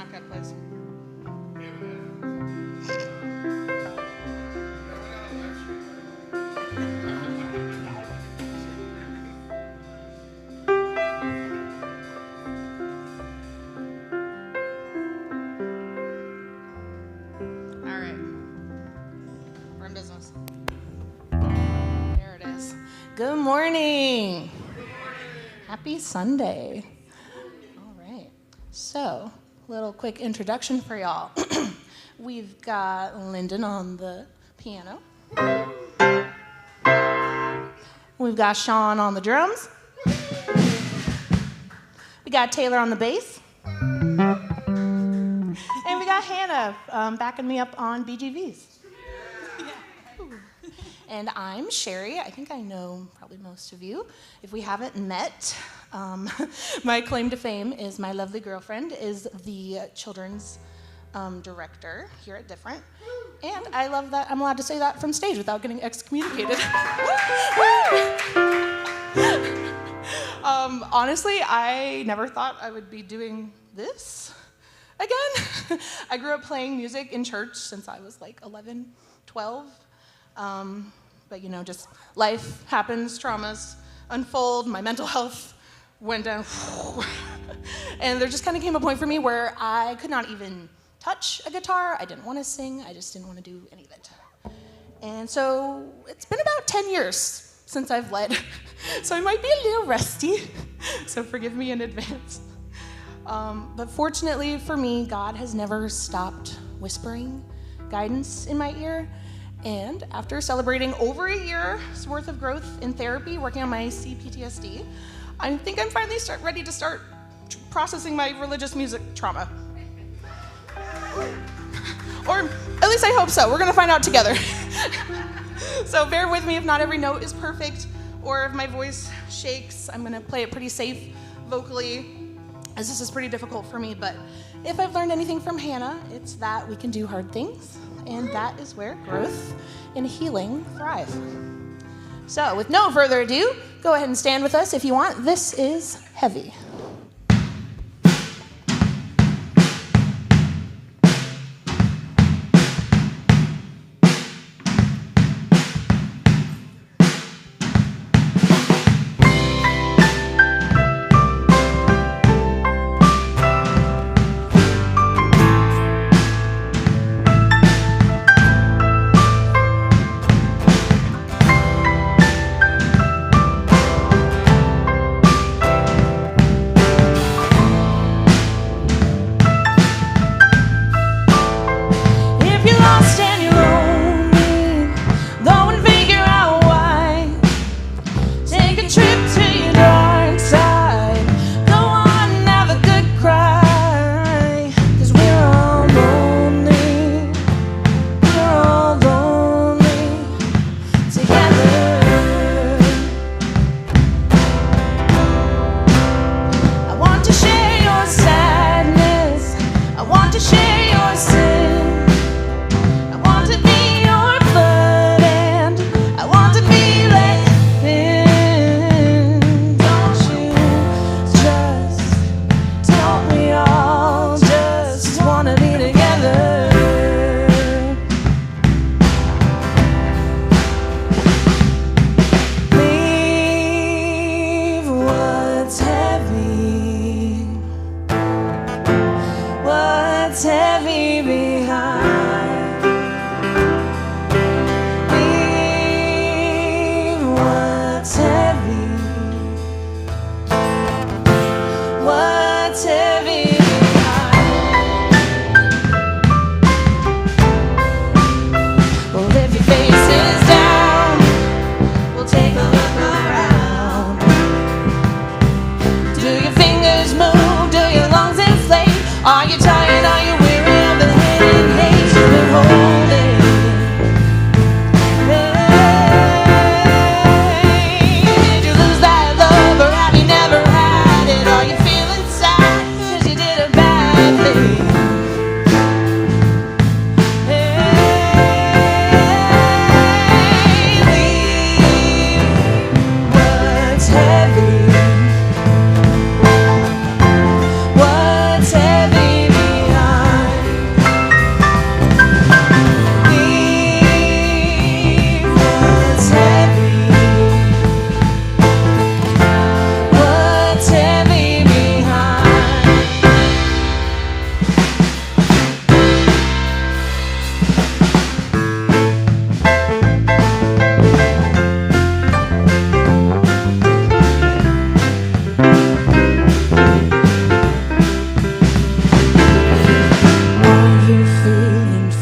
backup, please. All right. We're in business. There it is. Good morning. Happy Sunday. All right. So, little quick introduction for y'all. We've got Lyndon on the piano. We've got Sean on the drums. We got Taylor on the bass. And we got Hannah backing me up on BGVs. And I'm Sherry. I think I know probably most of you. If we haven't met, my claim to fame is my lovely girlfriend is the children's director here at Different. And I love that I'm allowed to say that from stage without getting excommunicated. Honestly, I never thought I would be doing this again. I grew up playing music in church since I was like 11, 12. But you know, just life happens, traumas unfold, my mental health went down. And there just kind of came a point for me where I could not even touch a guitar. I didn't want to sing. I just didn't want to do any of it. And so it's been about 10 years since I've led. So I might be a little rusty. So forgive me in advance. But fortunately for me, God has never stopped whispering guidance in my ear. And after celebrating over a year's worth of growth in therapy, working on my CPTSD, I think I'm finally ready to start processing my religious music trauma. Or at least I hope so. We're going to find out together. So bear with me if not every note is perfect or if my voice shakes. I'm going to play it pretty safe vocally, as this is pretty difficult for me. But if I've learned anything from Hannah, it's that we can do hard things. And that is where growth and healing thrive. So, with no further ado, go ahead and stand with us if you want. This is Heavy.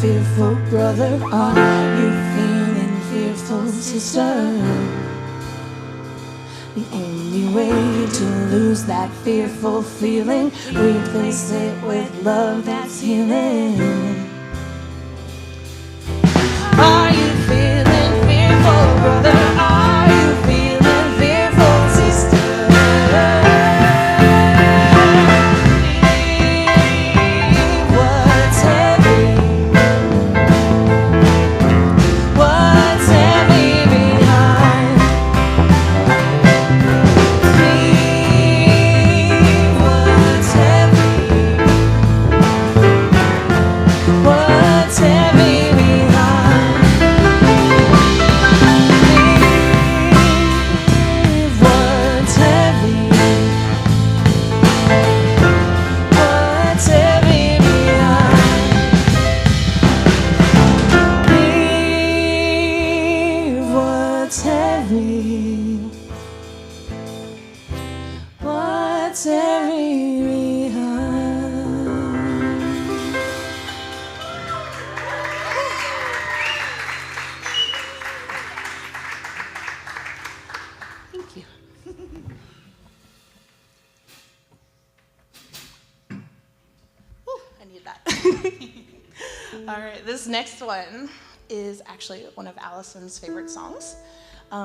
fearful, brother? Are you feeling fearful, sister? The only way to lose that fearful feeling, replace it with love that's healing. Are you feeling fearful, brother? Are you feeling fearful, sister? What's heavy? What's heavy behind? What's heavy? What's heavy behind? What's heavy? What's heavy behind? What's heavy? What's heavy behind? Thank you. Whew, I need that. All right, this next one is actually one of Allison's favorite songs.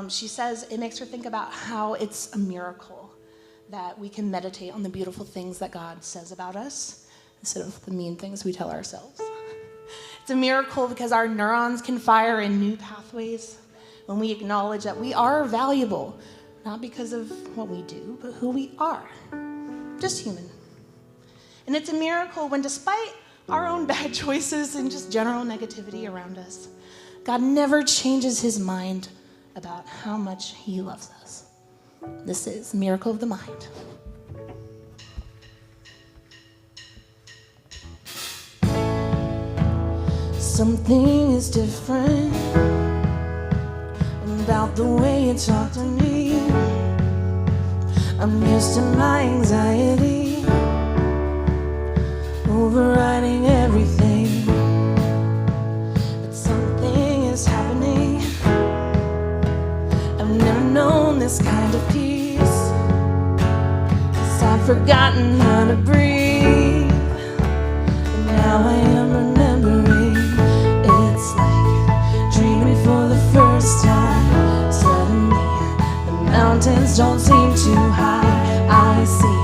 She says it makes her think about how it's a miracle that we can meditate on the beautiful things that God says about us instead of the mean things we tell ourselves. It's a miracle because our neurons can fire in new pathways when we acknowledge that we are valuable, not because of what we do, but who we are, just human. And it's a miracle when, despite our own bad choices and just general negativity around us, God never changes his mind about how much he loves us. This is Miracle of the Mind. Something is different about the way you talk to me. I'm used to my anxiety overriding everything, but something is happening. I've never known this kind of peace, 'cause I've forgotten how to breathe, and now I am remembering. It's like dreaming for the first time. Suddenly the mountains don't seem too high. I see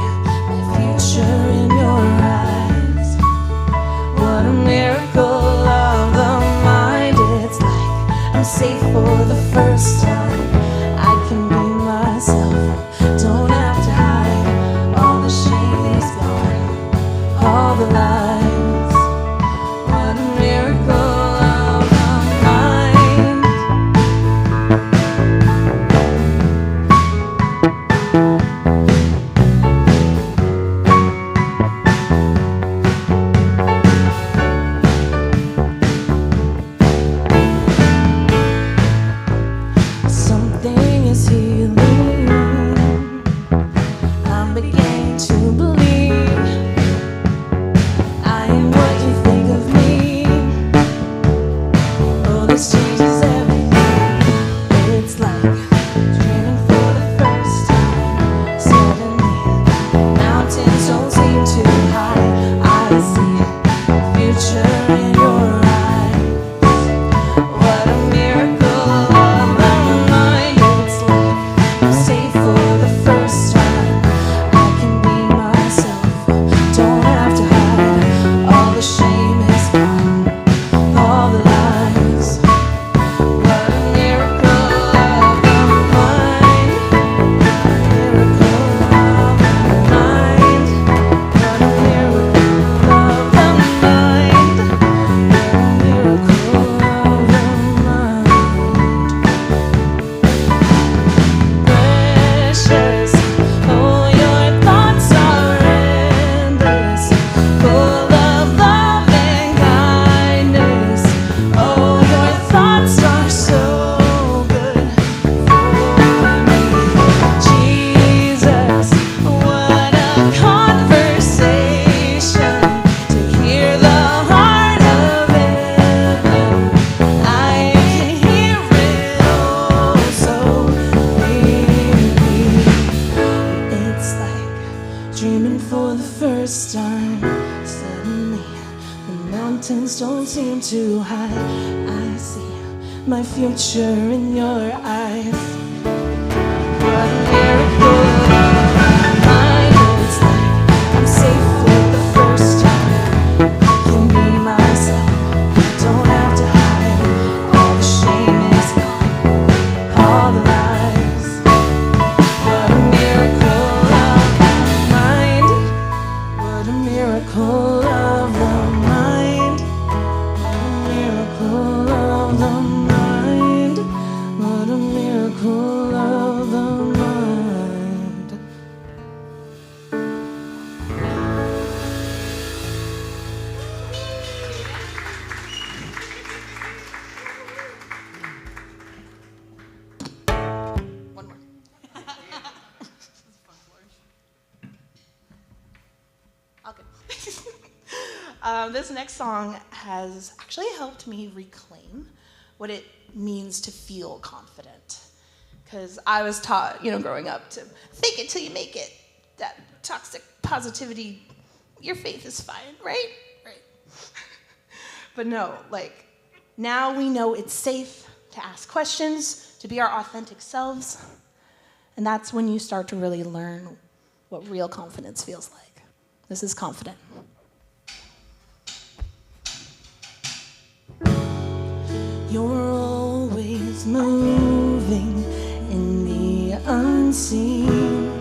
my future in your eyes. What a miracle of the mind. It's like I'm safe for the first time. I can be myself, don't have to hide. All the shame is gone, all the lies. What a miracle of the mind. Something is healing. I'm beginning to believe I am what you think of me. Oh, this changes everything. It's like dreaming for the first time. Suddenly, mountains don't seem too high. I see the future in your eyes. What a miracle of the mind. It's like I'm safe for the first time. I can be myself, don't have to hide. All the shame is gone, all the lies. I see my future in your eyes. What a miracle of mine. It's like I'm safe for the first time. Can be myself, don't have to hide. All the shame is gone, all the lies. What a miracle of the mind. What a miracle of the mind. What a miracle of the mind. What a miracle of the mind. One more. Okay. This next song has actually helped me reclaim what it means to feel confident. Because I was taught, growing up to fake it till you make it. That toxic positivity, your faith is fine, right? Right. But no, now we know it's safe to ask questions, to be our authentic selves. And that's when you start to really learn what real confidence feels like. This is Confident. You're always moving in the unseen.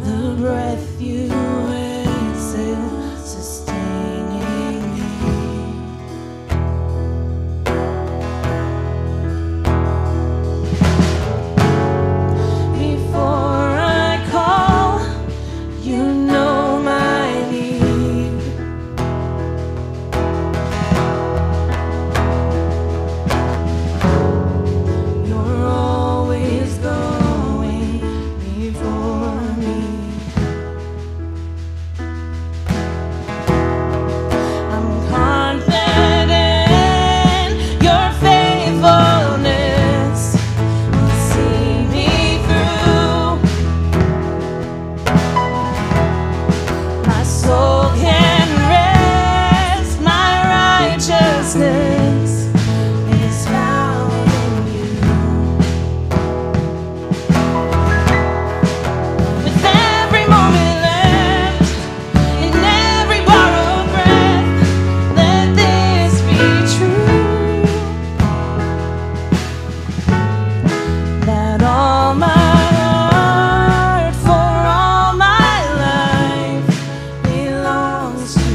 The breath you exhale, sustaining me. Before I call, you know my need. You're always going before me. I'm confident your faithfulness will see me through. My soul can rest, my righteousness is found in you. With every moment left, in every borrowed breath, let this be true. That all my heart for all my life belongs to you.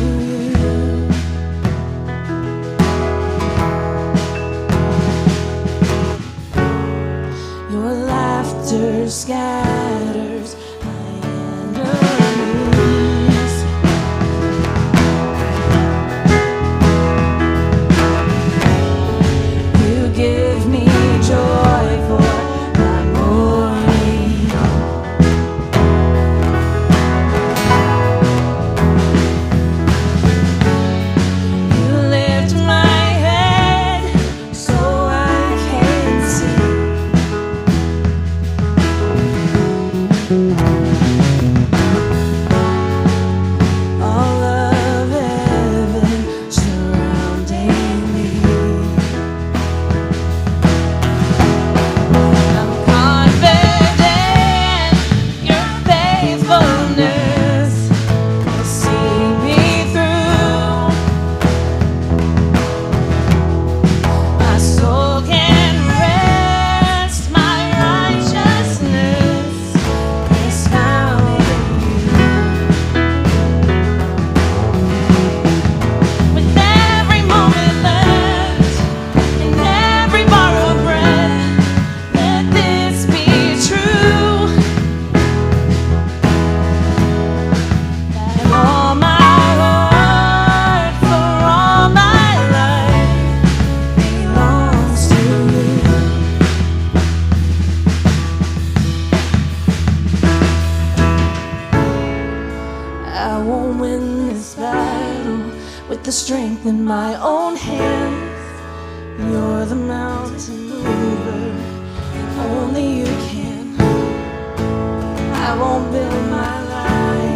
Your laughter scatters my enemies. You give me joy for my morning. You lift my head so I can see. All of heaven surrounding me. I'm confident your faithfulness will see me through. My soul can rest, my righteousness is found in you. With every moment left, in every borrowed breath, let this be true. That all my heart for all my life belongs to you. I won't win this battle with the strength in my own hands. You're the mountain mover, and only you can. I won't build my life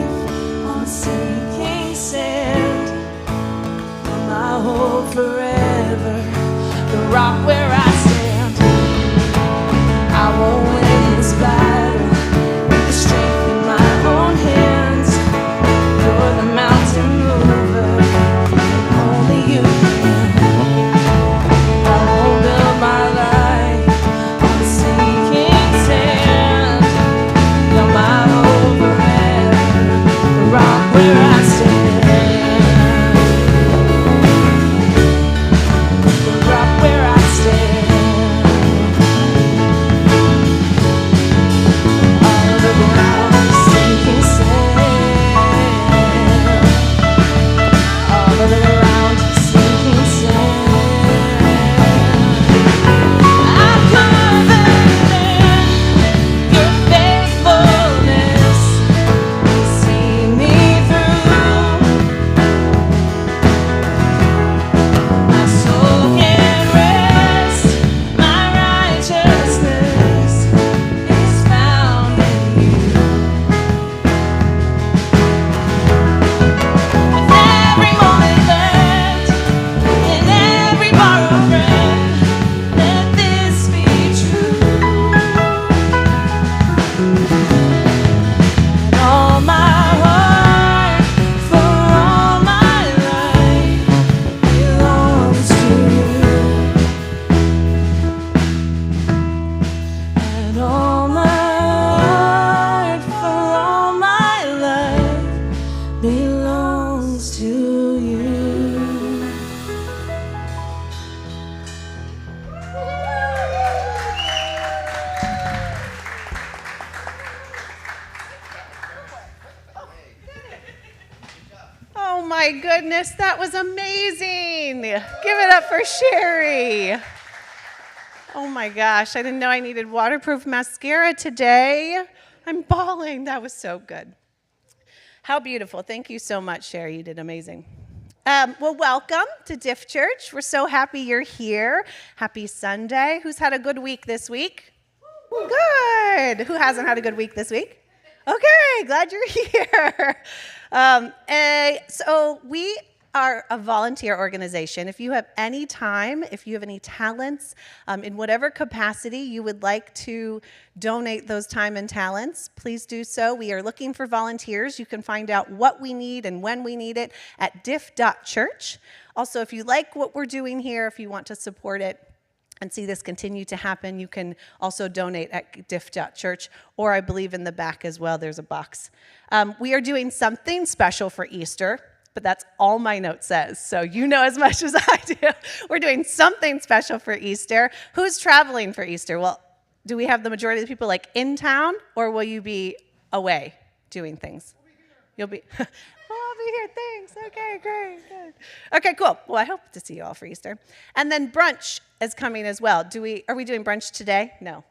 my goodness, that was amazing. Give it up for Sherry. Oh my gosh, I didn't know I needed waterproof mascara today. I'm bawling. That was so good. How beautiful. Thank you so much, Sherry. You did amazing. Well, welcome to Diff Church. We're so happy you're here. Happy Sunday. Who's had a good week this week? Good. Who hasn't had a good week this week? Okay, glad you're here. So we are a volunteer organization. If you have any time, if you have any talents, in whatever capacity you would like to donate those time and talents, please do so. We are looking for volunteers. You can find out what we need and when we need it at diff.church. Also, if you like what we're doing here, if you want to support it and see this continue to happen, you can also donate at diff.church, or I believe in the back as well, there's a box. We are doing something special for Easter, but that's all my note says, so you know as much as I do. We're doing something special for Easter. Who's traveling for Easter? Well, do we have the majority of the people like in town, or will you be away doing things? You'll be, well, I'll be here, thanks. Okay, great, good. Okay, cool. Well, I hope to see you all for Easter. And then brunch is coming as well. Are we doing brunch today? No,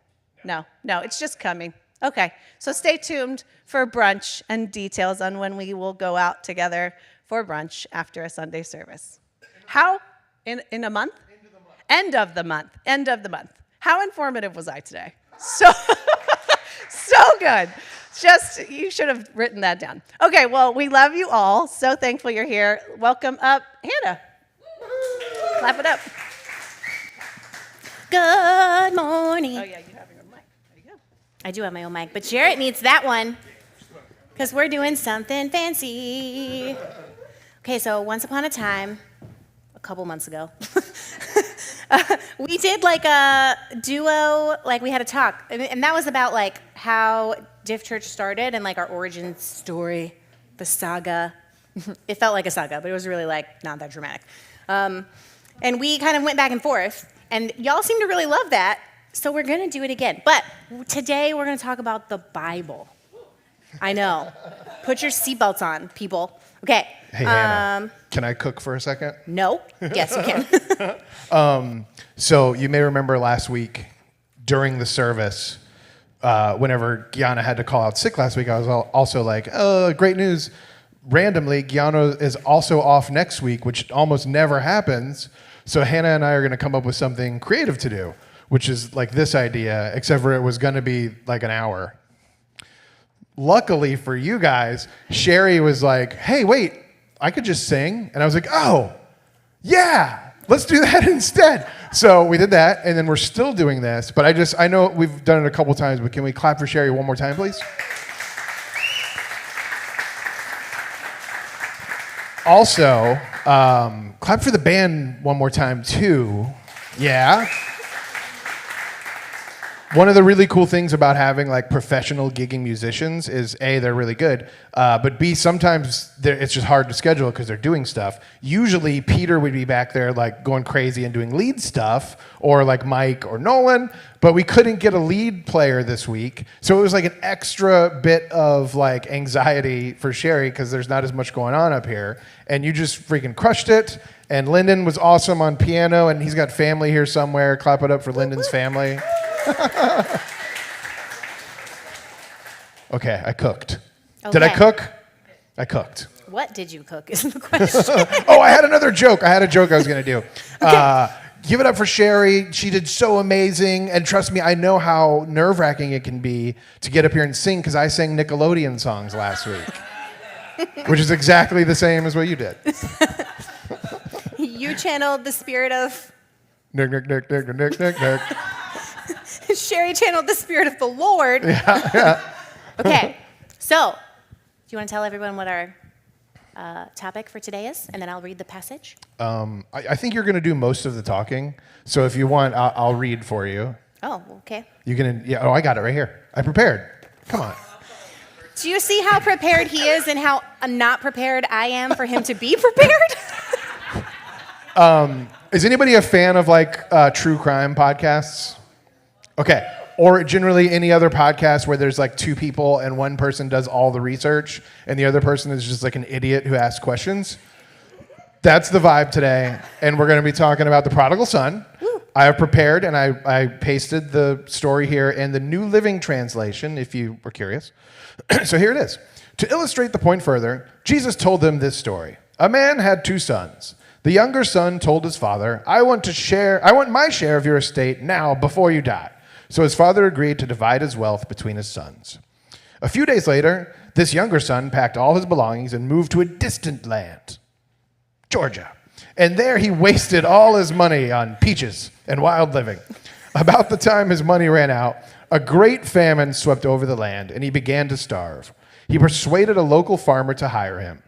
it's just coming. Okay, so stay tuned for brunch and details on when we will go out together for brunch after a Sunday service. How? In a month? End of the month. End of the month. How informative was I today? So good. Just, you should have written that down. Okay, well, we love you all. So thankful you're here. Welcome up, Hannah. Clap it up. Good morning. Oh, yeah, you have your mic. There you go. I do have my own mic, but Jarrett needs that one because we're doing something fancy. Okay, so once upon a time, a couple months ago, we did like a duo, like we had a talk, and that was about like how Diff Church started and like our origin story, the saga. It felt like a saga, but it was really like not that dramatic. And we kind of went back and forth, and y'all seem to really love that, so we're gonna do it again. But today we're gonna talk about the Bible. I know. Put your seatbelts on, people. Okay. Hey, Hannah, can I cook for a second? No. Yes, you can. So you may remember last week during the service, whenever Gianna had to call out sick last week, I was also like, oh, great news. Randomly, Gianna is also off next week, which almost never happens. So Hannah and I are going to come up with something creative to do, which is like this idea, except for it was going to be like an hour. Luckily for you guys, Sherry was like, hey, wait, I could just sing. And I was like, oh, yeah, let's do that instead. So we did that, and then we're still doing this. But I know we've done it a couple times, but can we clap for Sherry one more time, please? Also, clap for the band one more time, too. Yeah. One of the really cool things about having like professional gigging musicians is A, they're really good, but B, sometimes it's just hard to schedule because they're doing stuff. Usually Peter would be back there like going crazy and doing lead stuff, or like Mike or Nolan, but we couldn't get a lead player this week, so it was like an extra bit of like anxiety for Sherry because there's not as much going on up here, and you just freaking crushed it. And Lyndon was awesome on piano, and he's got family here somewhere. Clap it up for Lyndon's family. Okay, I cooked. Okay. Did I cook? I cooked. What did you cook is the question. Oh, I had another joke. I had a joke I was going to do. Okay. Give it up for Sherry. She did so amazing. And trust me, I know how nerve-wracking it can be to get up here and sing because I sang Nickelodeon songs last week, which is exactly the same as what you did. You channeled the spirit of... Nick. Sherry channeled the spirit of the Lord. Yeah. Okay, so do you want to tell everyone what our topic for today is, and then I'll read the passage? I think you're going to do most of the talking. So if you want, I'll read for you. Oh, okay. You can, yeah. Oh, I got it right here. I prepared. Come on. Do you see how prepared he is and how not prepared I am for him to be prepared? Is anybody a fan of like true crime podcasts? Okay. Or generally any other podcast where there's like two people and one person does all the research and the other person is just like an idiot who asks questions? that's the vibe today. And we're going to be talking about the prodigal son. I have prepared and I pasted the story here in the New Living Translation, if you were curious. So here it is. To illustrate the point further, Jesus told them this story. A man had 2 sons. The younger son told his father, I want my share of your estate now before you die. So his father agreed to divide his wealth between his sons. A few days later, this younger son packed all his belongings and moved to a distant land, Georgia. And there he wasted all his money on peaches and wild living. About the time his money ran out, a great famine swept over the land, and he began to starve. He persuaded a local farmer to hire him,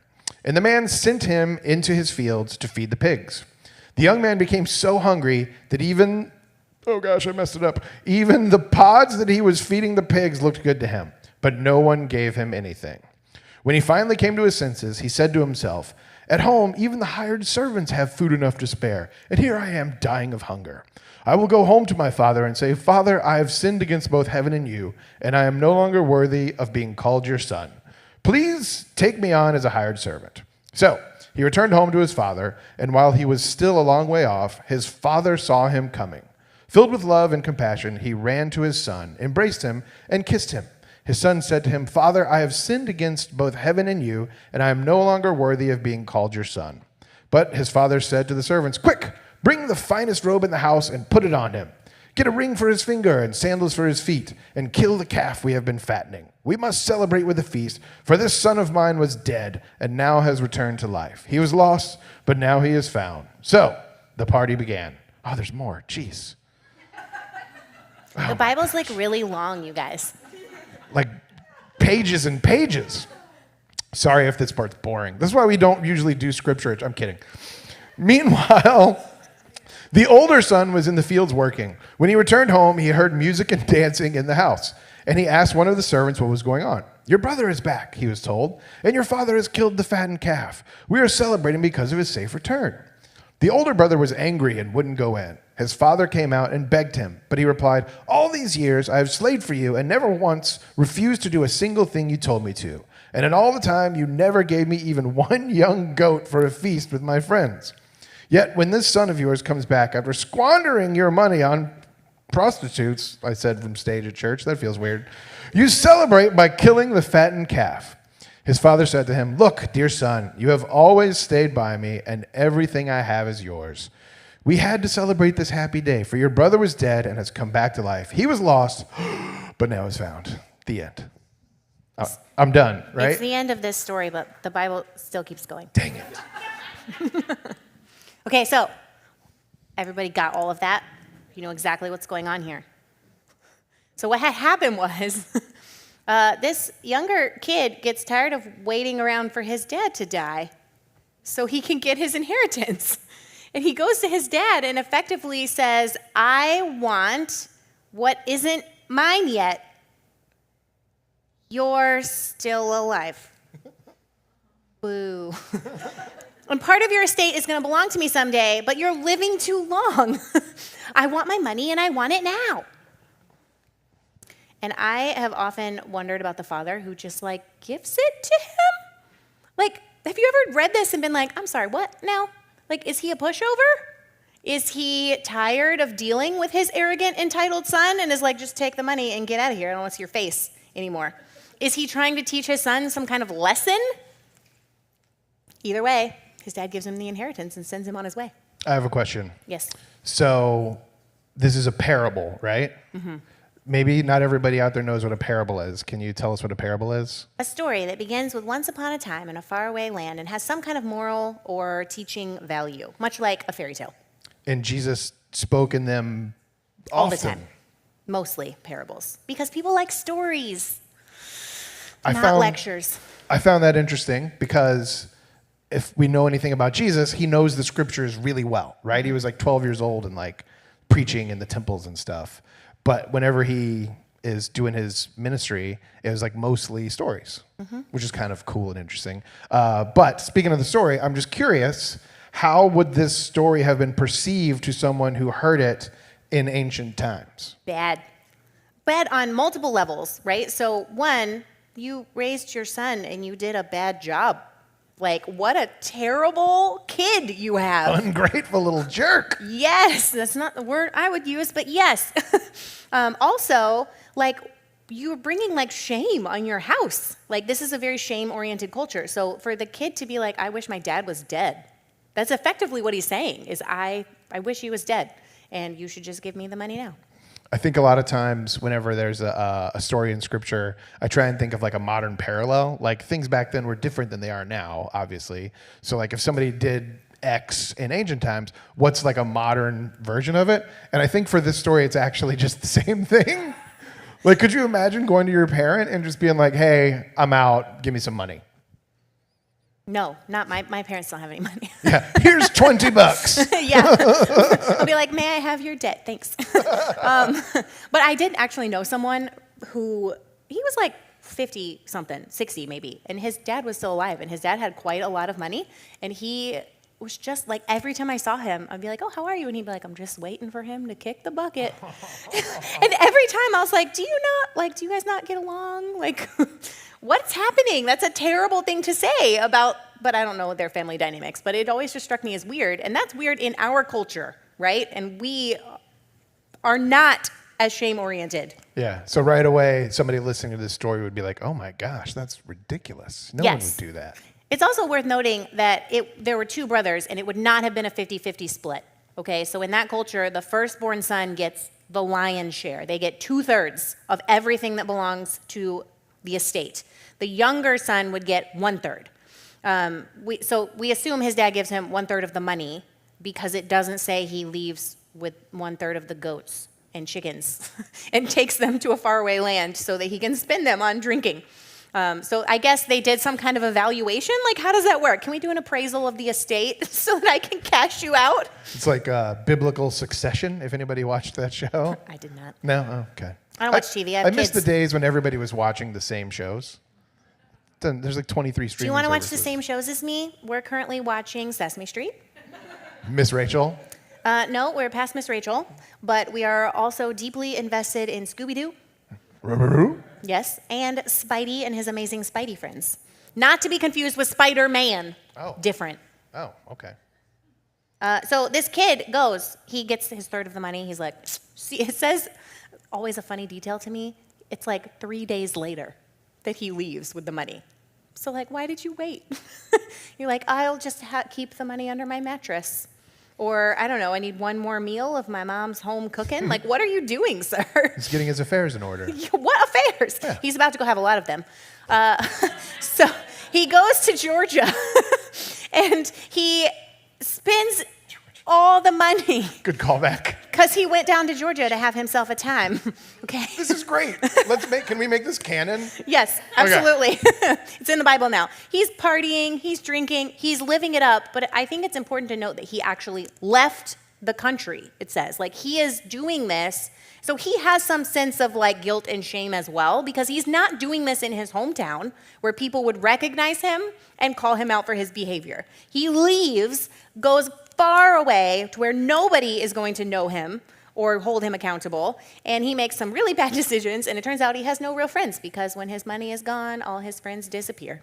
and the man sent him into his fields to feed the pigs. The young man became so hungry that even the pods that he was feeding the pigs looked good to him, but no one gave him anything. When he finally came to his senses, he said to himself, at home, even the hired servants have food enough to spare, and here I am dying of hunger. I will go home to my father and say, Father, I have sinned against both heaven and you, and I am no longer worthy of being called your son. Please take me on as a hired servant. So he returned home to his father, and while he was still a long way off, his father saw him coming. Filled with love and compassion, he ran to his son, embraced him, and kissed him. His son said to him, Father, I have sinned against both heaven and you, and I am no longer worthy of being called your son. But his father said to the servants, Quick, bring the finest robe in the house and put it on him. Get a ring for his finger and sandals for his feet, and kill the calf we have been fattening. We must celebrate with a feast, for this son of mine was dead and now has returned to life. He was lost, but now he is found. So the party began. Oh, there's more. Jeez. The Bible's like really long, you guys. Like pages and pages. Sorry if this part's boring. This is why we don't usually do scripture. I'm kidding. Meanwhile, the older son was in the fields working. When he returned home, he heard music and dancing in the house. And he asked one of the servants what was going on. Your brother is back, he was told, and your father has killed the fattened calf. We are celebrating because of his safe return. The older brother was angry and wouldn't go in. His father came out and begged him, but he replied, All these years I have slaved for you and never once refused to do a single thing you told me to. And in all the time, you never gave me even one young goat for a feast with my friends. Yet when this son of yours comes back after squandering your money on prostitutes, I said from stage at church, that feels weird, you celebrate by killing the fattened calf. His father said to him, Look, dear son, you have always stayed by me, and everything I have is yours. We had to celebrate this happy day, for your brother was dead and has come back to life. He was lost, but now is found. The end. I'm done, right? It's the end of this story, but the Bible still keeps going. Dang it. Okay, so everybody got all of that? You know exactly what's going on here. So what had happened was this younger kid gets tired of waiting around for his dad to die so he can get his inheritance. And he goes to his dad and effectively says, I want what isn't mine yet. You're still alive. Boo. And part of your estate is going to belong to me someday, but you're living too long. I want my money and I want it now. And I have often wondered about the father who just like gives it to him. Like, have you ever read this and been like, I'm sorry, what now? Like, is he a pushover? Is he tired of dealing with his arrogant, entitled son and is like, just take the money and get out of here. I don't want to see your face anymore. Is he trying to teach his son some kind of lesson? Either way, his dad gives him the inheritance and sends him on his way. I have a question. Yes. So this is a parable, right? Mm-hmm. Maybe not everybody out there knows what a parable is. Can you tell us what a parable is? A story that begins with once upon a time in a faraway land and has some kind of moral or teaching value, much like a fairy tale. And Jesus spoke in them All often. the time. Mostly parables. Because people like stories, I not lectures. I found that interesting because if we know anything about Jesus, he knows the scriptures really well, right? He was like 12 years old and like preaching in the temples and stuff. But whenever he is doing his ministry, it was like mostly stories, which is kind of cool and interesting. But speaking of the story, I'm just curious, how would this story have been perceived to someone who heard it in ancient times? Bad. Bad on multiple levels, right? So one, you raised your son and you did a bad job. Like, what a terrible kid you have. Ungrateful little jerk. Yes, that's not the word I would use, but yes. Also, like, you're bringing like shame on your house. Like, this is a very shame-oriented culture. So for the kid to be like, I wish my dad was dead, that's effectively what he's saying is, I wish he was dead, and you should just give me the money now. I think a lot of times whenever there's a story in scripture, I try and think of like a modern parallel. Like things back then were different than they are now, obviously. So like if somebody did X in ancient times, what's like a modern version of it? And I think for this story, it's actually just the same thing. Like, could you imagine going to your parent and just being like, hey, I'm out, give me some money? No, not my parents don't have any money. Yeah, here's $20. Yeah. I'll be like, may I have your debt? Thanks. But I did actually know someone who, he was like 50 something, 60 maybe, and his dad was still alive, and his dad had quite a lot of money, and he was just like, every time I saw him, I'd be like, oh, how are you? And he'd be like, I'm just waiting for him to kick the bucket. And every time I was like, do you guys not get along? Like, what's happening? That's a terrible thing to say about, but I don't know their family dynamics, but it always just struck me as weird. And that's weird in our culture, right? And we are not as shame-oriented. Yeah, so right away, somebody listening to this story would be like, oh my gosh, that's ridiculous. No one would do that. It's also worth noting that there were two brothers, and it would not have been a 50-50 split, okay? So in that culture, the firstborn son gets the lion's share. They get 2/3 of everything that belongs to the estate. The younger son would get 1/3. So we assume his dad gives him 1/3 of the money because it doesn't say he leaves with 1/3 of the goats and chickens and takes them to a faraway land so that he can spend them on drinking. So I guess they did some kind of evaluation. Like, how does that work? Can we do an appraisal of the estate so that I can cash you out? It's like Biblical Succession, if anybody watched that show. I did not. No? Oh, okay. I don't watch TV. I I have miss kids. the days when everybody was watching the same shows. There's like 23 streaming Do you want to watch the services. same shows as me? We're currently watching Sesame Street. Miss Rachel? No, we're past Miss Rachel, but we are also deeply invested in Scooby-Doo. Yes, and Spidey and his amazing Spidey friends. Not to be confused with Spider-Man. Oh. Different. Oh, okay. So this kid goes, he gets his 1/3 of the money. He's like, see, it says, always a funny detail to me, it's like 3 days later that he leaves with the money. So like, why did you wait? You're like, I'll just keep the money under my mattress. Or, I don't know, I need one more meal of my mom's home cooking. Like, what are you doing, sir? He's getting his affairs in order. What affairs? Yeah. He's about to go have a lot of them. So he goes to Georgia, and he spends all the money Good callback. because he went down to Georgia to have himself a time. Okay? This is great. Can we make this canon? Yes, absolutely. It's in the Bible now. He's partying, he's drinking, he's living it up, but I think it's important to note that he actually left the country, it says. Like, he is doing this, so he has some sense of like guilt and shame as well, because he's not doing this in his hometown where people would recognize him and call him out for his behavior. He leaves, goes far away to where nobody is going to know him or hold him accountable, and he makes some really bad decisions, and it turns out he has no real friends, because when his money is gone, all his friends disappear.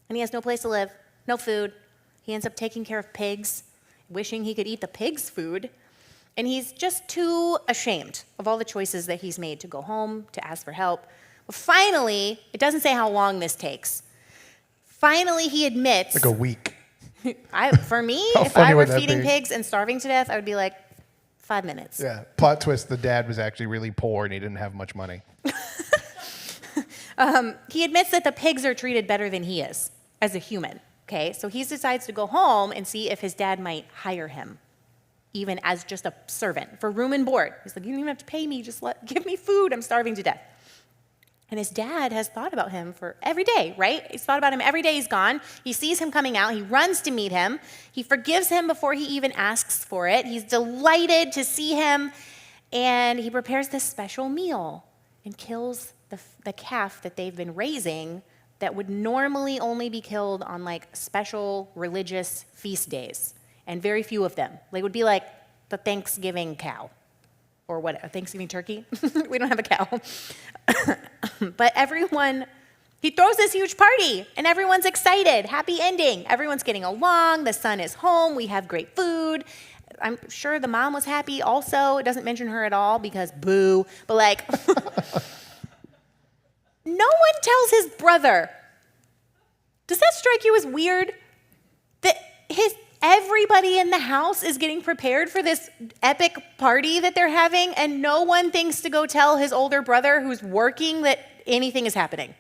And he has no place to live, no food. He ends up taking care of pigs, wishing he could eat the pigs' food, and he's just too ashamed of all the choices that he's made to go home, to ask for help. But finally, it doesn't say how long this takes. Finally, he admits... Like a week. For me, How if funny I were would that feeding be? pigs and starving to death, I would be like, 5 minutes. Yeah. Plot twist, the dad was actually really poor and he didn't have much money. He admits that the pigs are treated better than he is as a human, okay? So he decides to go home and see if his dad might hire him, even as just a servant, for room and board. He's like, you don't even have to pay me, just give me food, I'm starving to death. And his dad has thought about him for every day, right? He's thought about him every day he's gone. He sees him coming out. He runs to meet him. He forgives him before he even asks for it. He's delighted to see him. And he prepares this special meal and kills the calf that they've been raising that would normally only be killed on like special religious feast days. And very few of them. They would be like the Thanksgiving cow. Or what, a Thanksgiving turkey? We don't have a cow. But everyone He throws this huge party, and everyone's excited. Happy ending. Everyone's getting along. The son is home. We have great food. I'm sure the mom was happy also. It doesn't mention her at all because boo. But like, no one tells his brother. Does that strike you as weird? That everybody in the house is getting prepared for this epic party that they're having, and no one thinks to go tell his older brother who's working that anything is happening.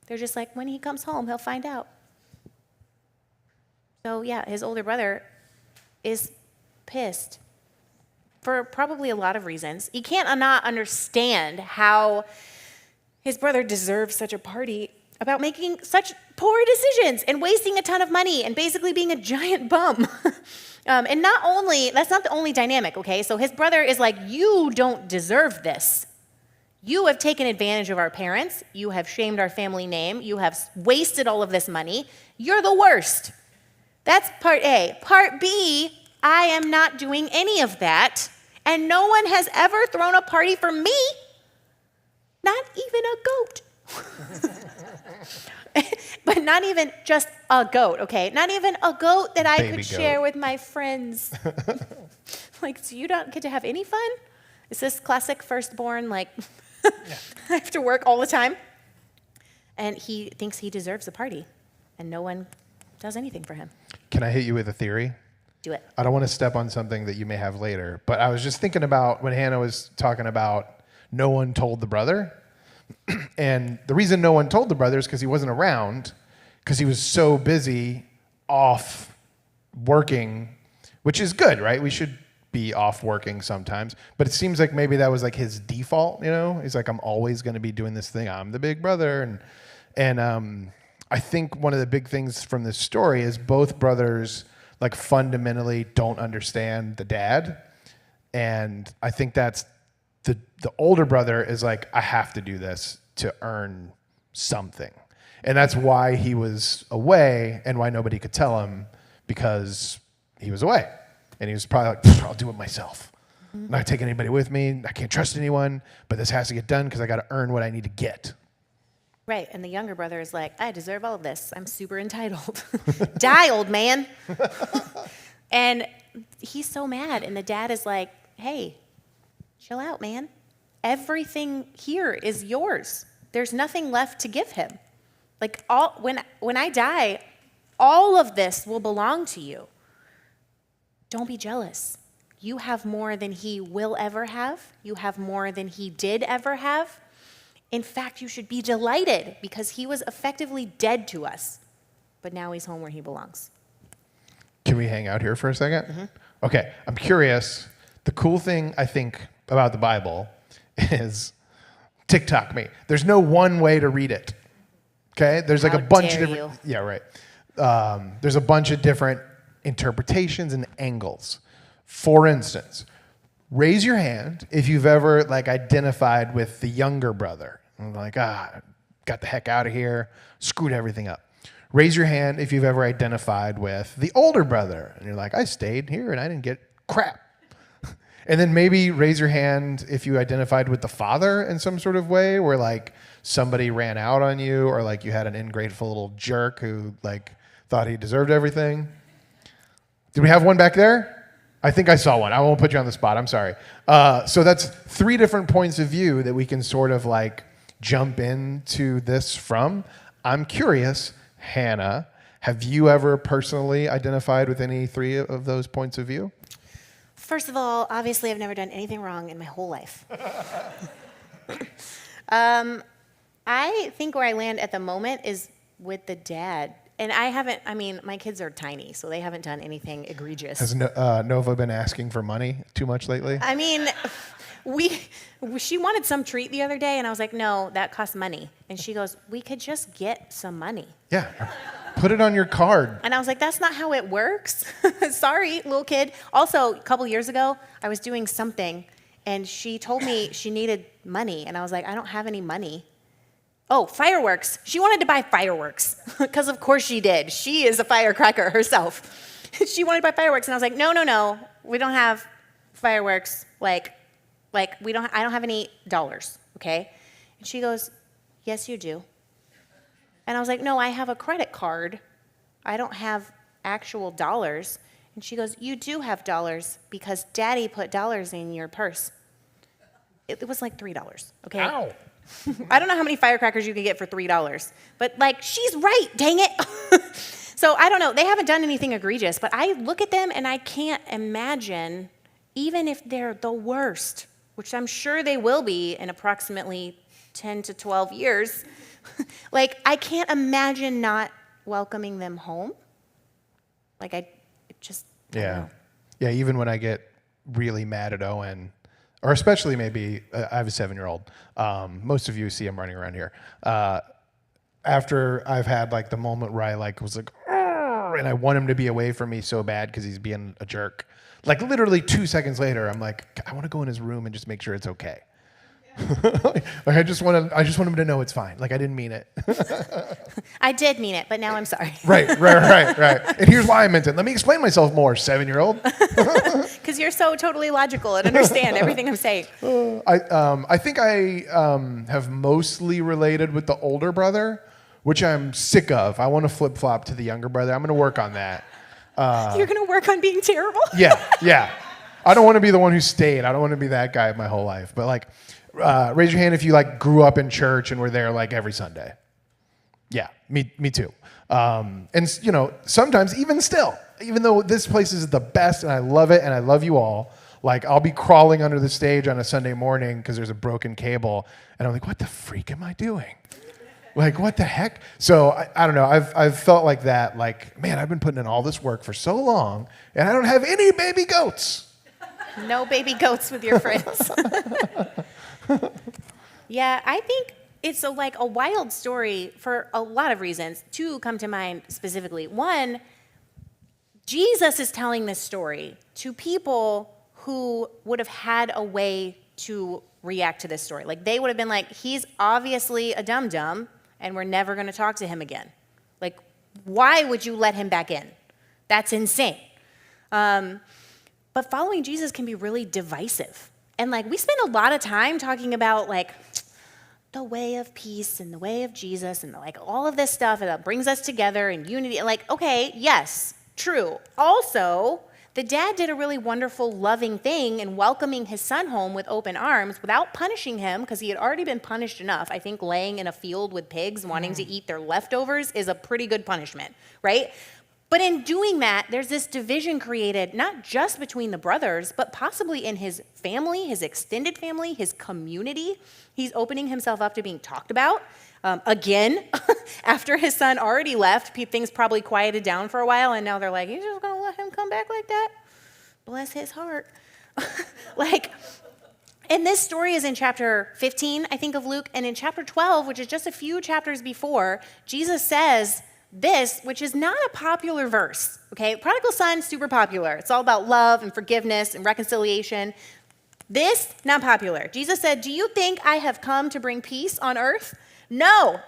They're just like, when he comes home, he'll find out. So yeah, his older brother is pissed for probably a lot of reasons. He can't not understand how his brother deserves such a party about making such poor decisions and wasting a ton of money and basically being a giant bum. And not only, that's not the only dynamic, okay? So his brother is like, you don't deserve this. You have taken advantage of our parents. You have shamed our family name. You have wasted all of this money. You're the worst. That's part A. Part B, I am not doing any of that, and no one has ever thrown a party for me, not even a goat. But not even just a goat, okay? Not even a goat that I Baby could goat. share with my friends. Like, so you don't get to have any fun? Is this classic firstborn, like, I have to work all the time? And he thinks he deserves a party, and no one does anything for him. Can I hit you with a theory? Do it. I don't want to step on something that you may have later, but I was just thinking about when Hannah was talking about no one told the brother. And the reason no one told the brother is because he wasn't around, because he was so busy off working, which is good, right? We should be off working sometimes. But it seems like maybe that was like his default, you know? He's like, I'm always going to be doing this thing. I'm the big brother. And I think one of the big things from this story is both brothers like fundamentally don't understand the dad. And I think that's the older brother is like, I have to do this to earn something. And that's why he was away and why nobody could tell him, because he was away. And he was probably like, I'll do it myself. I'm not taking anybody with me. I can't trust anyone, but this has to get done because I got to earn what I need to get. Right, and the younger brother is like, I deserve all of this. I'm super entitled. Die, old man. And he's so mad, and the dad is like, hey, chill out, man. Everything here is yours. There's nothing left to give him. Like, when I die, all of this will belong to you. Don't be jealous. You have more than he will ever have. You have more than he did ever have. In fact, you should be delighted because he was effectively dead to us. But now he's home where he belongs. Can we hang out here for a second? Okay, I'm curious. The cool thing I think about the Bible is TikTok me. There's no one way to read it. Okay, there's like How a bunch of dare different. you. Yeah, right. There's a bunch of different interpretations and angles. For instance, raise your hand if you've ever like identified with the younger brother. And like, got the heck out of here, screwed everything up. Raise your hand if you've ever identified with the older brother. And you're like, I stayed here and I didn't get crap. And then maybe raise your hand if you identified with the father in some sort of way where like somebody ran out on you or like you had an ingrateful little jerk who like thought he deserved everything. Did we have one back there? I think I saw one. I won't put you on the spot. I'm sorry. So that's 3 different points of view that we can sort of like jump into this from. I'm curious, Hannah, have you ever personally identified with any 3 of those points of view? First of all, obviously, I've never done anything wrong in my whole life. I think where I land at the moment is with the dad. And my kids are tiny, so they haven't done anything egregious. Has Nova been asking for money too much lately? I mean, she wanted some treat the other day, and I was like, no, that costs money. And she goes, we could just get some money. Yeah. Put it on your card. And I was like, that's not how it works. Sorry, little kid. Also, a couple years ago, I was doing something, and she told me she needed money. And I was like, I don't have any money. Oh, fireworks. She wanted to buy fireworks, because of course she did. She is a firecracker herself. She wanted to buy fireworks, and I was like, no, we don't have fireworks. I don't have any dollars, okay? And she goes, yes, you do. And I was like, no, I have a credit card. I don't have actual dollars. And she goes, you do have dollars because Daddy put dollars in your purse. It was like $3, okay? Ow. I don't know how many firecrackers you can get for $3, but like, she's right, dang it. So I don't know, they haven't done anything egregious, but I look at them and I can't imagine, even if they're the worst, which I'm sure they will be in approximately 10 to 12 years, like, I can't imagine not welcoming them home. Like, I don't know. Yeah, even when I get really mad at Owen, or especially maybe, I have a 7-year-old. Most of you see him running around here. After I've had like the moment where I like was like, "Arr!" and I want him to be away from me so bad because he's being a jerk. Like literally 2 seconds later, I'm like, I want to go in his room and just make sure it's okay. Like I just want him to know it's fine. Like I didn't mean it. I did mean it, but now I'm sorry. Right. And here's why I meant it. Let me explain myself more, 7-year-old. Because you're so totally logical and understand everything I'm saying. I think I have mostly related with the older brother, which I'm sick of. I want to flip-flop to the younger brother. I'm going to work on that. You're going to work on being terrible? Yeah. I don't want to be the one who stayed. I don't want to be that guy my whole life. But like, raise your hand if you like grew up in church and were there like every Sunday. Yeah, me too. And you know, sometimes even still, even though this place is the best and I love it and I love you all, like I'll be crawling under the stage on a Sunday morning because there's a broken cable and I'm like, what the freak am I doing? Like, what the heck? So I don't know. I've felt like that. Like, man, I've been putting in all this work for so long and I don't have any baby goats. No baby goats with your friends. Yeah, I think it's a wild story for a lot of reasons. 2 come to mind specifically. 1, Jesus is telling this story to people who would have had a way to react to this story. Like they would have been like, he's obviously a dum-dum and we're never going to talk to him again. Like, why would you let him back in? That's insane. But following Jesus can be really divisive. And like we spend a lot of time talking about like the way of peace and the way of Jesus and like all of this stuff that brings us together and unity. And like, okay, yes, true. Also, the dad did a really wonderful, loving thing in welcoming his son home with open arms without punishing him because he had already been punished enough. I think laying in a field with pigs wanting to eat their leftovers is a pretty good punishment, right? But in doing that, there's this division created not just between the brothers, but possibly in his family, his extended family, his community. He's opening himself up to being talked about. Again, after his son already left, things probably quieted down for a while, and now they're like, you're just going to let him come back like that? Bless his heart. And this story is in chapter 15, I think, of Luke, and in chapter 12, which is just a few chapters before, Jesus says this, which is not a popular verse, okay? Prodigal son, super popular. It's all about love and forgiveness and reconciliation. This, not popular. Jesus said, do you think I have come to bring peace on earth? No,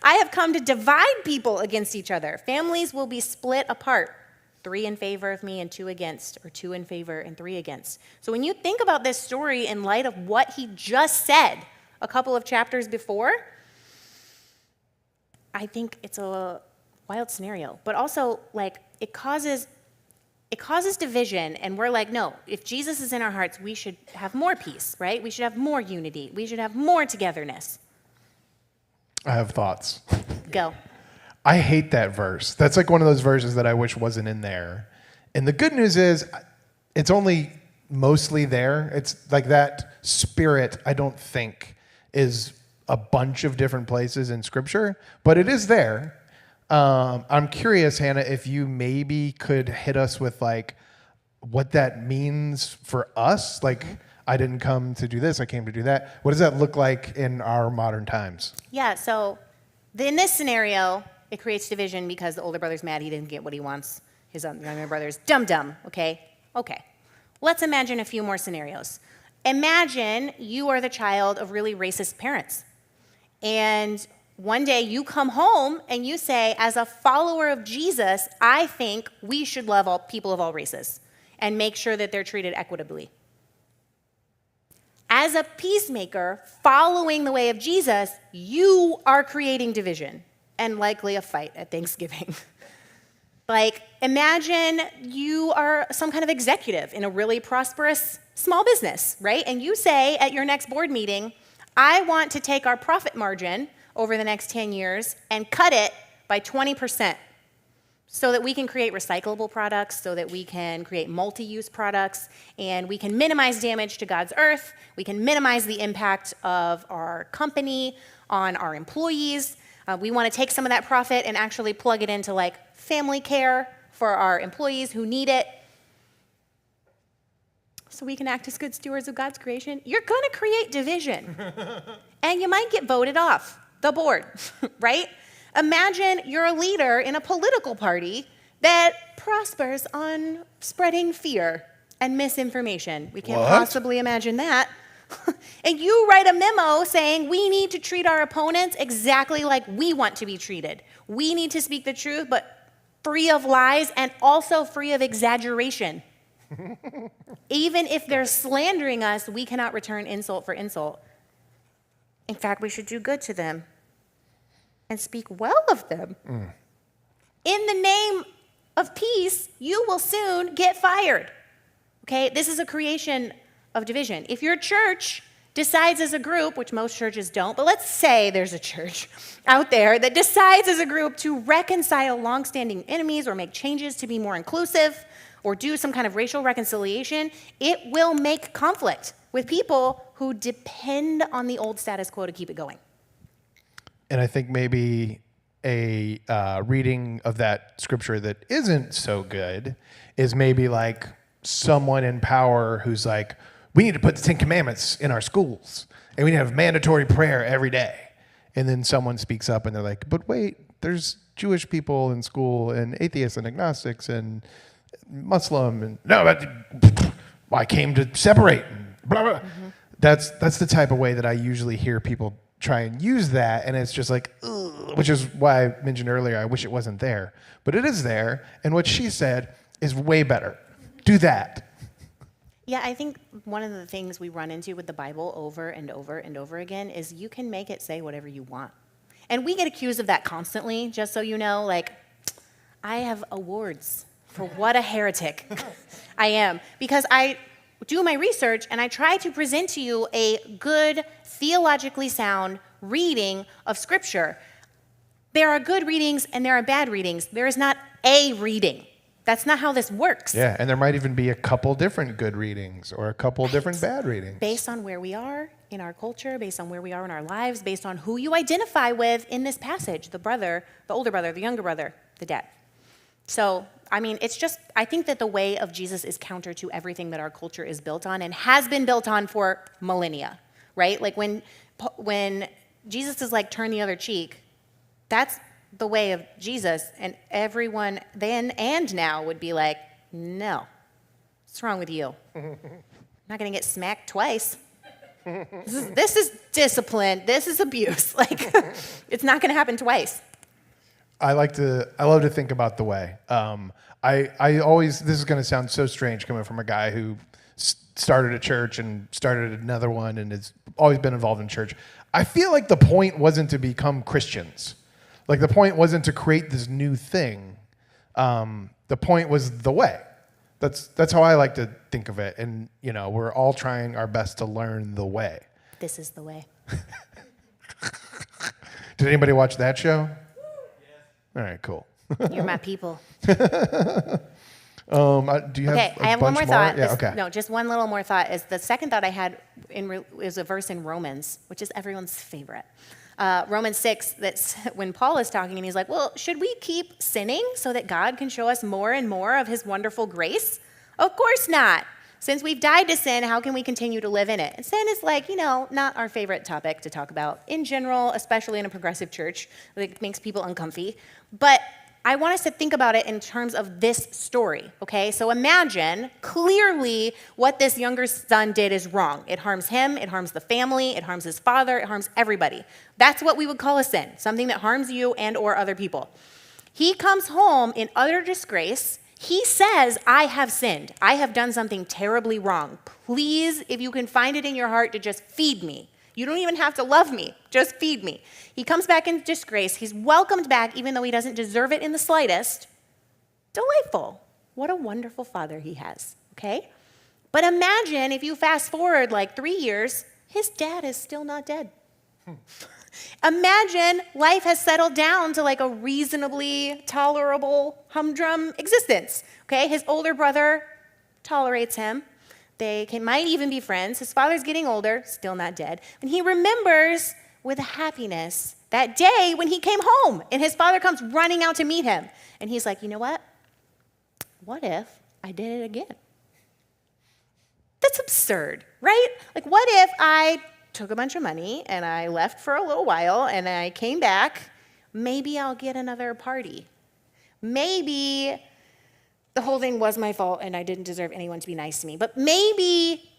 I have come to divide people against each other. Families will be split apart, 3 in favor of me and 2 against, or 2 in favor and 3 against. So when you think about this story in light of what he just said a couple of chapters before, I think it's a wild scenario. But also, like, it causes division, and we're like, no, if Jesus is in our hearts, we should have more peace, right? We should have more unity. We should have more togetherness. I have thoughts. Go. I hate that verse. That's like one of those verses that I wish wasn't in there. And the good news is it's only mostly there. It's like that spirit, I don't think, is a bunch of different places in Scripture, but it is there. I'm curious, Hannah, if you maybe could hit us with like what that means for us. Like, I didn't come to do this, I came to do that. What does that look like in our modern times? Yeah, so in this scenario, it creates division because the older brother's mad he didn't get what he wants. His younger brother's dumb, okay? Okay. Let's imagine a few more scenarios. Imagine you are the child of really racist parents. And one day you come home and you say, as a follower of Jesus, I think we should love all people of all races and make sure that they're treated equitably. As a peacemaker following the way of Jesus, you are creating division. and likely a fight at Thanksgiving. Like, imagine you are some kind of executive in a really prosperous small business, right? And you say at your next board meeting, I want to take our profit margin over the next 10 years and cut it by 20% so that we can create recyclable products, so that we can create multi-use products, and we can minimize damage to God's earth, we can minimize the impact of our company on our employees. We want to take some of that profit and actually plug it into like family care for our employees who need it, so we can act as good stewards of God's creation. You're going to create division, and you might get voted off the board, right? Imagine you're a leader in a political party that prospers on spreading fear and misinformation. We can't possibly imagine that. And you write a memo saying we need to treat our opponents exactly like we want to be treated. We need to speak the truth, but free of lies and also free of exaggeration. Even if they're slandering us, we cannot return insult for insult. In fact, we should do good to them and speak well of them. In the name of peace, you will soon get fired. Okay, this is a creation of division. If your church decides as a group, which most churches don't, but let's say there's a church out there that decides as a group to reconcile longstanding enemies or make changes to be more inclusive or do some kind of racial reconciliation, it will make conflict with people who depend on the old status quo to keep it going. And I think maybe a reading of that scripture that isn't so good is maybe like someone in power who's like, we need to put the 10 Commandments in our schools, and we need to have mandatory prayer every day. And then someone speaks up and they're like, but wait, there's Jewish people in school and atheists and agnostics and Muslim and no, but I came to separate and blah, blah. That's the type of way that I usually hear people try and use that, and it's just like, ugh, which is why I mentioned earlier, I wish it wasn't there. But it is there, and what she said is way better. Do that. Yeah, I think one of the things we run into with the Bible over and over and over again is you can make it say whatever you want. And we get accused of that constantly, just so you know, like, I have awards for what a heretic I am. Because I do my research and I try to present to you a good, theologically sound reading of Scripture. There are good readings and there are bad readings. There is not a reading. That's not how this works. Yeah, and there might even be a couple different good readings or a couple different bad readings. Based on where we are in our culture, based on where we are in our lives, based on who you identify with in this passage, the brother, the older brother, the younger brother, the dad. So, I mean, it's just, I think that the way of Jesus is counter to everything that our culture is built on and has been built on for millennia, right? Like when Jesus is like, turn the other cheek, that's the way of Jesus, and everyone then and now would be like, no, what's wrong with you? I'm not going to get smacked twice. This is discipline. This is abuse. Like, it's not going to happen twice. I love to think about the way. I always, this is going to sound so strange coming from a guy who started a church and started another one and has always been involved in church. I feel like the point wasn't to become Christians. Like the point wasn't to create this new thing. The point was the way. That's how I like to think of it. And, you know, we're all trying our best to learn the way. This is the way. Did anybody watch that show? All right, cool. You're my people. Do you have Okay, a I have one bunch more thought. Yeah, okay. No, just one little more thought. Is the second thought I had is a verse in Romans, which is everyone's favorite. Romans 6, that's when Paul is talking, and he's like, well, should we keep sinning so that God can show us more and more of his wonderful grace? Of course not. Since we've died to sin, how can we continue to live in it? And sin is like, you know, not our favorite topic to talk about in general, especially in a progressive church. It makes people uncomfy. But I want us to think about it in terms of this story, okay? So imagine clearly what this younger son did is wrong. It harms him, it harms the family, it harms his father, it harms everybody. That's what we would call a sin, something that harms you and or other people. He comes home in utter disgrace. He says, I have sinned. I have done something terribly wrong. Please, if you can find it in your heart to just feed me You don't even have to love me. Just feed me. He comes back in disgrace. He's welcomed back even though he doesn't deserve it in the slightest. Delightful. What a wonderful father he has, okay? But imagine if you fast forward like 3 years, his dad is still not dead. Imagine life has settled down to like a reasonably tolerable humdrum existence, okay? His older brother tolerates him. Might even be friends. His father's getting older, still not dead. And he remembers with happiness that day when he came home and his father comes running out to meet him. And he's like, you know what? What if I did it again? That's absurd, right? Like, what if I took a bunch of money and I left for a little while and I came back? Maybe I'll get another party. Maybe the whole thing was my fault and I didn't deserve anyone to be nice to me, but maybe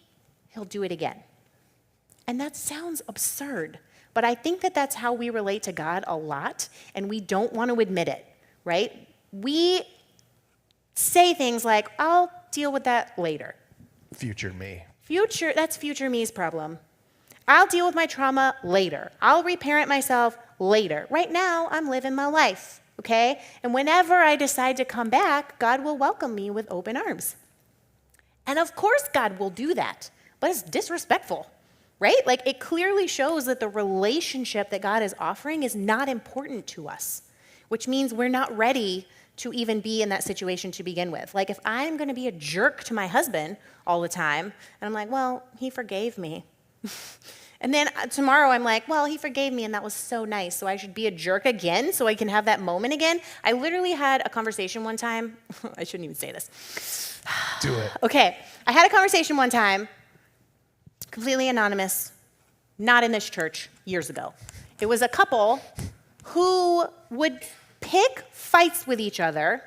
he'll do it again. And that sounds absurd, but I think that that's how we relate to God a lot, and we don't want to admit it, right? We say things like, I'll deal with that later. Future me. That's future me's problem. I'll deal with my trauma later. I'll reparent myself later. Right now, I'm living my life. Okay? And whenever I decide to come back, God will welcome me with open arms. And of course, God will do that, but it's disrespectful, right? Like, it clearly shows that the relationship that God is offering is not important to us, which means we're not ready to even be in that situation to begin with. Like, if I'm going to be a jerk to my husband all the time, and I'm like, well, he forgave me. And then tomorrow I'm like, well, he forgave me and that was so nice, so I should be a jerk again so I can have that moment again. I literally had a conversation one time. I shouldn't even say this. Do it. Okay, I had a conversation one time, completely anonymous, not in this church, years ago. It was a couple who would pick fights with each other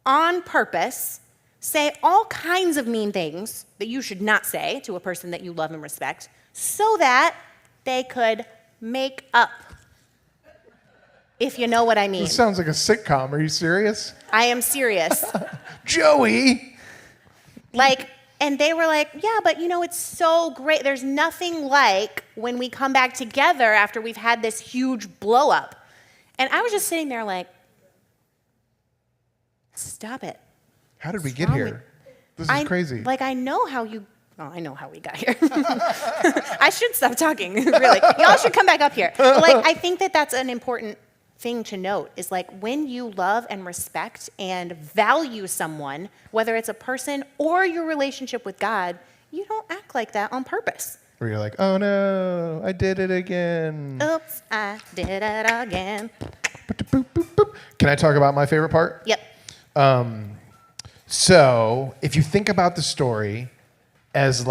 on purpose, say all kinds of mean things that you should not say to a person that you love and respect, so that they could make up, if you know what I mean. This sounds like a sitcom. Are you serious? I am serious. Joey! And they were like, yeah, but you know, it's so great. There's nothing like when we come back together after we've had this huge blow up. And I was just sitting there like, stop it. How did we get here? This is crazy. I know how we got here. I should stop talking, really. Y'all should come back up here. But I think that that's an important thing to note is when you love and respect and value someone, whether it's a person or your relationship with God, you don't act like that on purpose. Where you're like, oh no, I did it again. Oops, I did it again. Can I talk about my favorite part? Yep. So if you think about the story as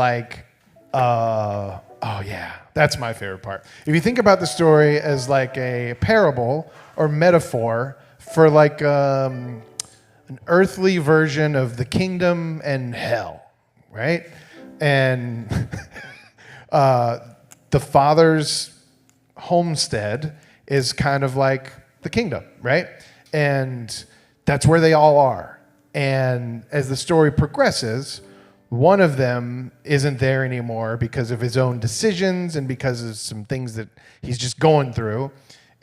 that's my favorite part. If you think about the story as a parable or metaphor for an earthly version of the kingdom and hell, right? And the father's homestead is kind of like the kingdom, right? And that's where they all are. And as the story progresses, one of them isn't there anymore because of his own decisions and because of some things that he's just going through.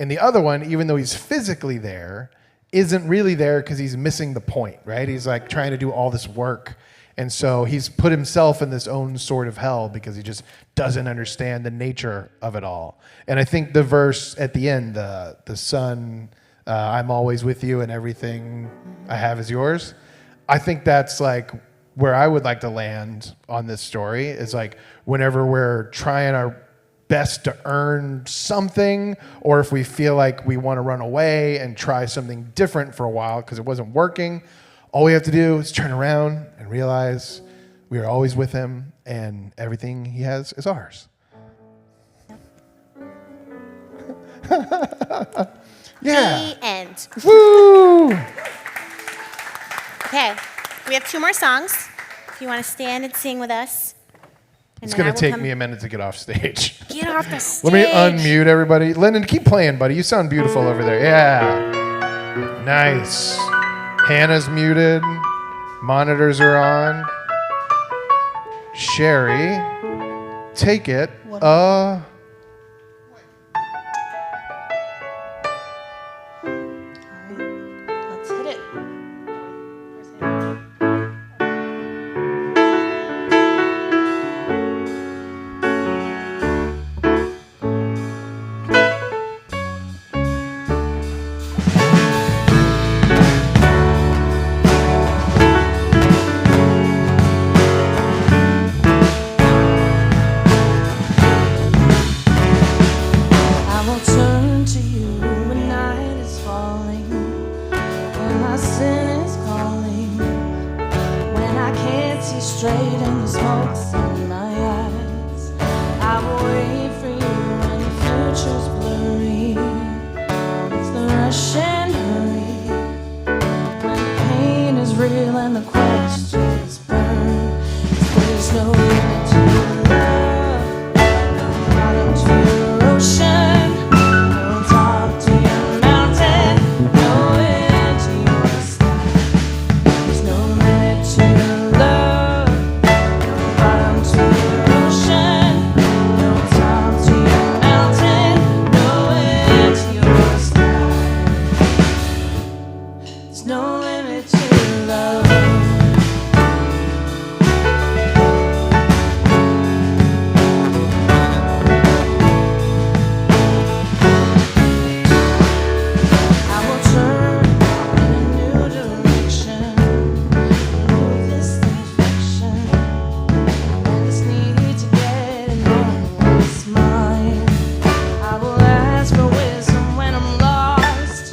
And the other one, even though he's physically there, isn't really there because he's missing the point, right? He's trying to do all this work. And so he's put himself in this own sort of hell because he just doesn't understand the nature of it all. And I think the verse at the end, the son, I'm always with you and everything I have is yours. I think that's where I would like to land on this story is whenever we're trying our best to earn something, or if we feel like we want to run away and try something different for a while because it wasn't working, all we have to do is turn around and realize we are always with him and everything he has is ours. Yeah. The end. Woo! Okay, we have 2 more songs. If you want to stand and sing with us. It's going to take me a minute to get off stage. Get off the stage. Let me unmute everybody. Lyndon, keep playing, buddy. You sound beautiful over there. Yeah. Nice. Hannah's muted. Monitors are on. Sherry, take it away. see straight in the smokes in my eyes. I will wait for you when the future's blurry. It's the rush and hurry when the pain is real and the questions burn. 'Cause there's no limit to your love, no bottom to your ocean, no top to your mountain, no end to your sky. There's no limit to your love, no bottom to your ocean, no top to your mountain, no end to your sky. There's no limit to your love. I will turn in a new direction, remove this infection, and this need to get and know what's mine. I will ask for wisdom when I'm lost,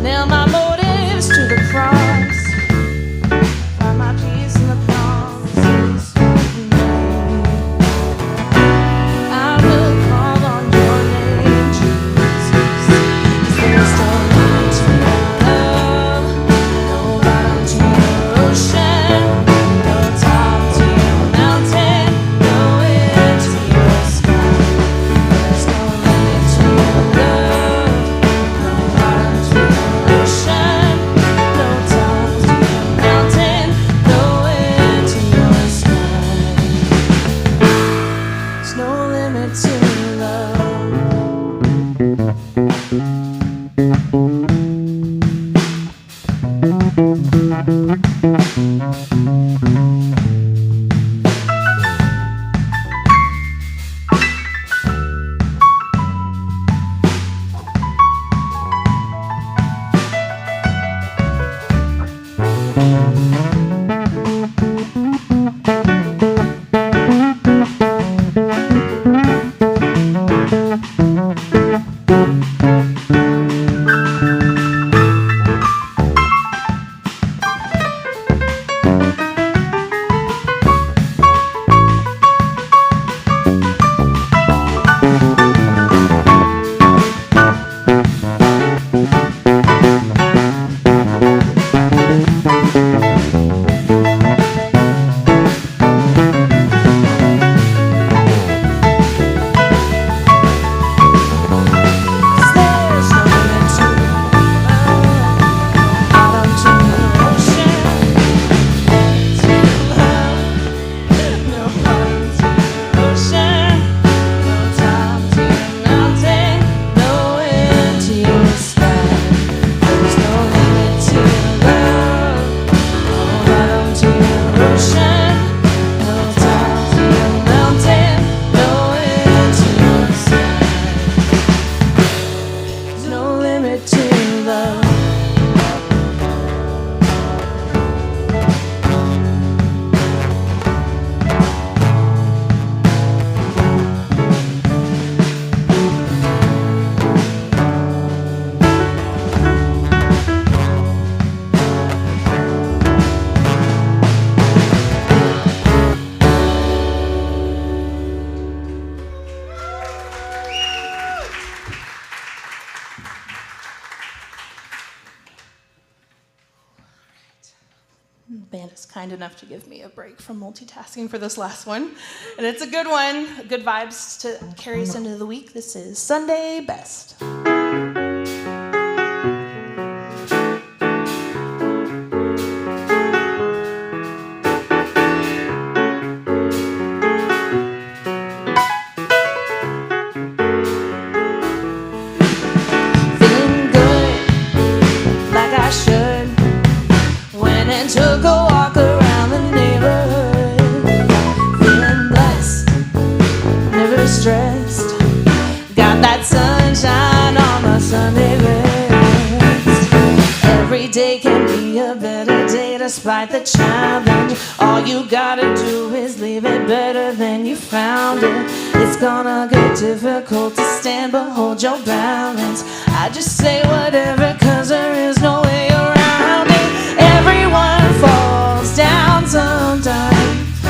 nail my motives to the cross, find my peace in the promises you made. I will call on your name, Jesus. 'Cause there's no limit to your love, no bottom to your ocean, no top to your mountain, no end to your sky. There's no limit to your love, no bottom to your ocean, no top to your mountain, no end to your sky. There's no limit to your love. The band is kind enough to give me a break from multitasking for this last one. And it's a good one, good vibes to carry us into the week. This is Sunday Best. Feeling good, like I should. Went and took a walk around the neighborhood. Feeling blessed, never stressed. Got that sunshine on my Sunday best. Every day can be a better day despite the challenge. All you gotta do is leave it better than you found it. It's gonna get difficult to stand, but hold your balance. I just say whatever, 'cause there is no way around it. Everyone falls down sometimes.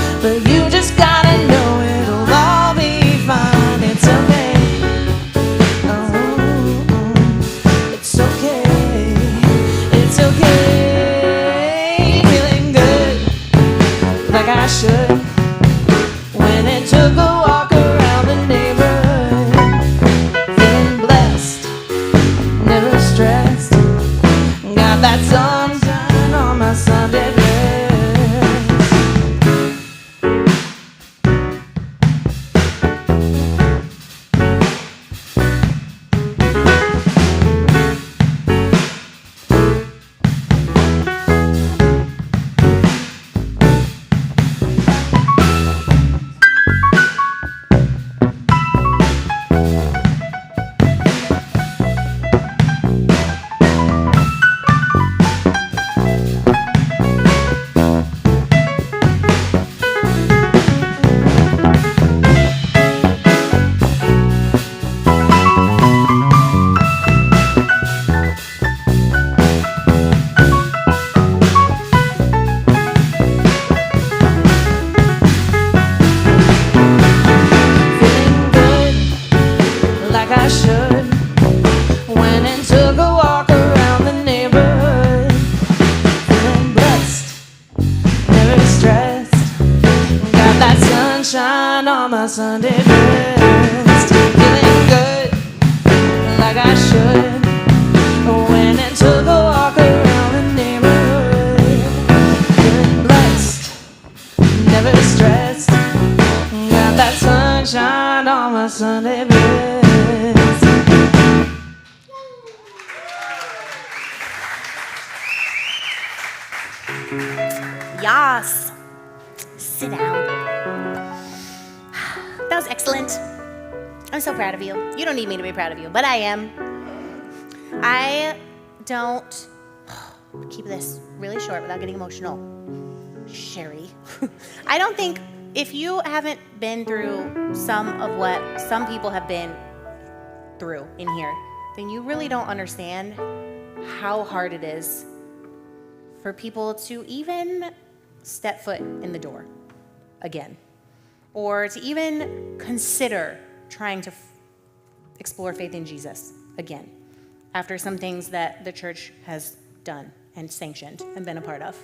Sunday best. Feeling good, like I should. Went and took a walk around the neighborhood. Feeling blessed, never stressed. Got that sunshine on my Sunday best. Yas. Sit down. That was excellent. I'm so proud of you. You don't need me to be proud of you, but I am. I don't keep this really short without getting emotional. Sherry. I don't think if you haven't been through some of what some people have been through in here, then you really don't understand how hard it is for people to even step foot in the door again, or to even consider trying to explore faith in Jesus again after some things that the church has done and sanctioned and been a part of.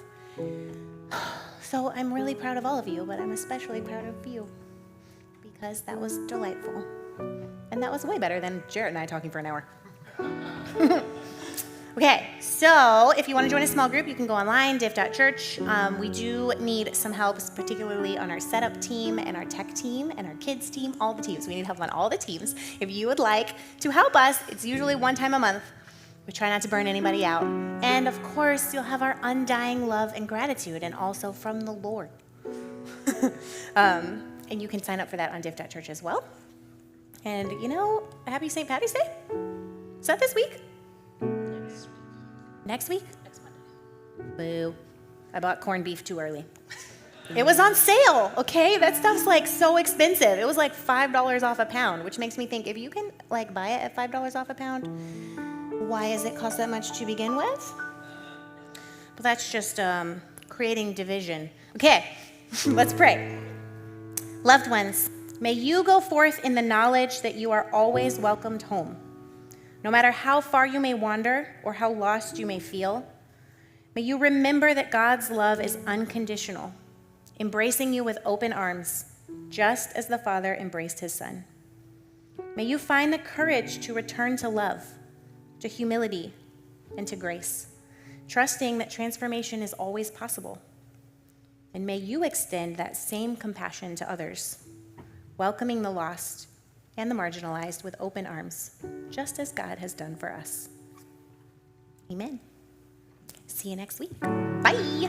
So I'm really proud of all of you, but I'm especially proud of you because that was delightful. And that was way better than Jarrett and I talking for an hour. Okay, so if you want to join a small group, you can go online, div.church. We do need some help, particularly on our setup team and our tech team and our kids team, all the teams. We need help on all the teams. If you would like to help us, it's usually one time a month. We try not to burn anybody out. And of course, you'll have our undying love and gratitude, and also from the Lord. And you can sign up for that on div.church as well. And happy St. Patty's Day. Is that this week? Next week? Next Monday. Boo. I bought corned beef too early. It was on sale, okay? That stuff's like so expensive. It was like $5 off a pound, which makes me think if you can like buy it at $5 off a pound, why does it cost that much to begin with? But that's just creating division. Okay, let's pray. Loved ones, may you go forth in the knowledge that you are always welcomed home. No matter how far you may wander or how lost you may feel, may you remember that God's love is unconditional, embracing you with open arms, just as the Father embraced his Son. May you find the courage to return to love, to humility, and to grace, trusting that transformation is always possible. And may you extend that same compassion to others, welcoming the lost and the marginalized with open arms, just as God has done for us. Amen. See you next week. Bye.